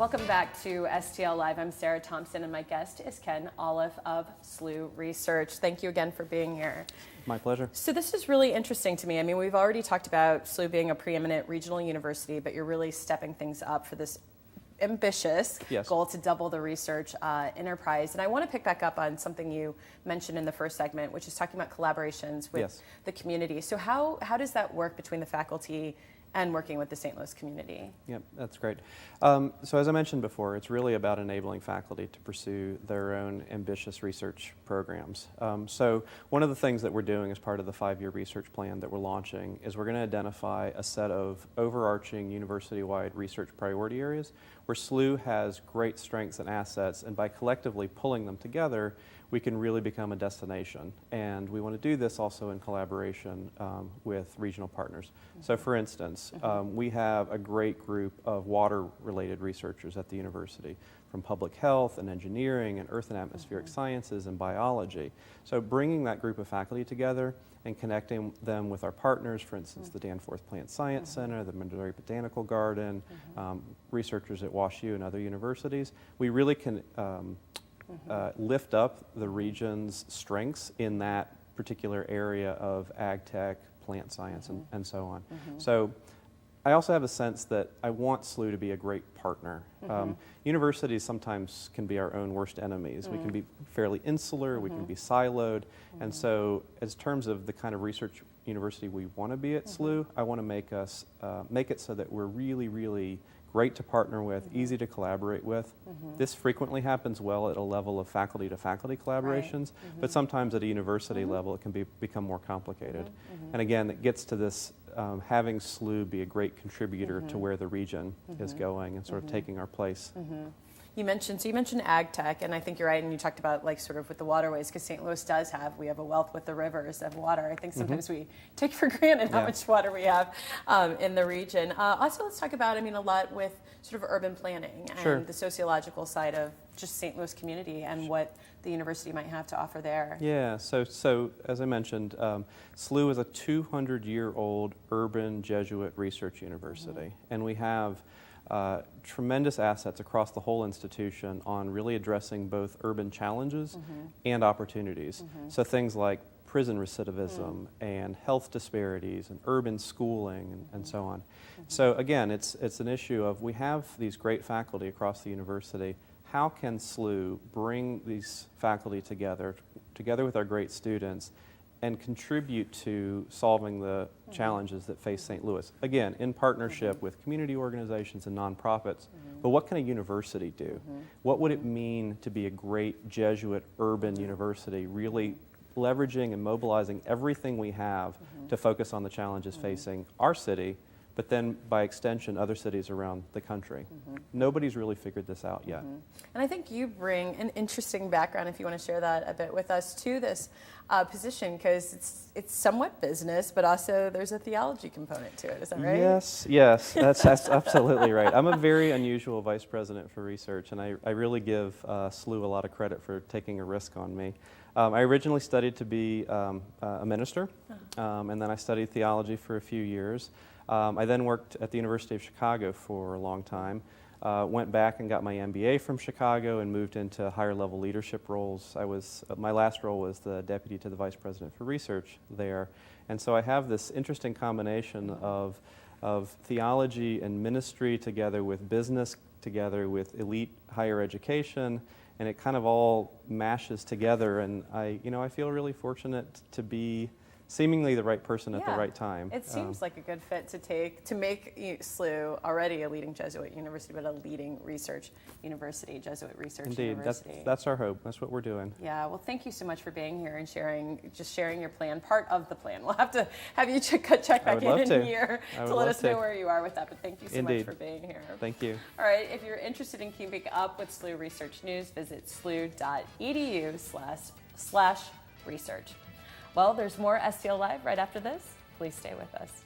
Welcome back to STL Live. I'm Sarah Thompson, and my guest is Ken Olliff of SLU Research. Thank you again for being here. My pleasure. So this is really interesting to me. I mean, we've already talked about SLU being a preeminent regional university, but you're really stepping things up for this ambitious goal to double the research enterprise. And I want to pick back up on something you mentioned in the first segment, which is talking about collaborations with the community. So how does that work between the faculty and working with the St. Louis community? Yep, that's great. So as I mentioned before, it's really about enabling faculty to pursue their own ambitious research programs. So one of the things that we're doing as part of the 5-year research plan that we're launching is we're going to identify a set of overarching university-wide research priority areas where SLU has great strengths and assets, and by collectively pulling them together, we can really become a destination. And we want to do this also in collaboration with regional partners. So for instance, we have a great group of water-related researchers at the university, from public health and engineering and earth and atmospheric sciences and biology. So bringing that group of faculty together and connecting them with our partners, for instance, the Danforth Plant Science Center, the Missouri Botanical Garden, researchers at WashU and other universities, we really can lift up the region's strengths in that particular area of ag tech, plant science, and so on. So I also have a sense that I want SLU to be a great partner. Universities sometimes can be our own worst enemies. We can be fairly insular, we can be siloed, and so as terms of the kind of research university we want to be at SLU, I want to make it so that we're really, really great to partner with, easy to collaborate with. This frequently happens well at a level of faculty-to-faculty collaborations, but sometimes at a university level it can become more complicated. And again, it gets to this having SLU be a great contributor to where the region is going and sort of taking our place. You mentioned ag tech, and I think you're right, and you talked about like sort of with the waterways, because St. Louis we have a wealth with the rivers of water. I think sometimes we take for granted how much water we have in the region. Also, let's talk about, a lot with sort of urban planning and the sociological side of just St. Louis community and what the university might have to offer there. Yeah, so as I mentioned, SLU is a 200-year-old urban Jesuit research university, and we have tremendous assets across the whole institution on really addressing both urban challenges and opportunities. So things like prison recidivism and health disparities and urban schooling and so on. So again, it's an issue of we have these great faculty across the university. How can SLU bring these faculty together with our great students and contribute to solving the challenges that face St. Louis? Again, in partnership with community organizations and nonprofits, but what can a university do? What would it mean to be a great Jesuit urban university, really leveraging and mobilizing everything we have to focus on the challenges facing our city, but then by extension other cities around the country? Nobody's really figured this out yet. And I think you bring an interesting background, if you want to share that a bit with us, to this position, because it's somewhat business, but also there's a theology component to it. Is that right? Yes, that's absolutely right. I'm a very unusual vice president for research, and I really give SLU a lot of credit for taking a risk on me. I originally studied to be a minister, and then I studied theology for a few years. I then worked at the University of Chicago for a long time, went back and got my MBA from Chicago and moved into higher level leadership roles. My last role was the deputy to the vice president for research there. And so I have this interesting combination of theology and ministry together with business, together with elite higher education, and it kind of all mashes together, and I feel really fortunate to be seemingly the right person at the right time. It seems like a good fit to make SLU already a leading Jesuit university, but a leading research university, Jesuit research university. Indeed, that's our hope. That's what we're doing. Yeah, well, thank you so much for being here and sharing your plan, part of the plan. We'll have to have you check back in a year to let us know where you are with that, but thank you so much for being here. Thank you. All right, if you're interested in keeping up with SLU Research News, visit slu.edu/research. Well, there's more STL Live right after this. Please stay with us.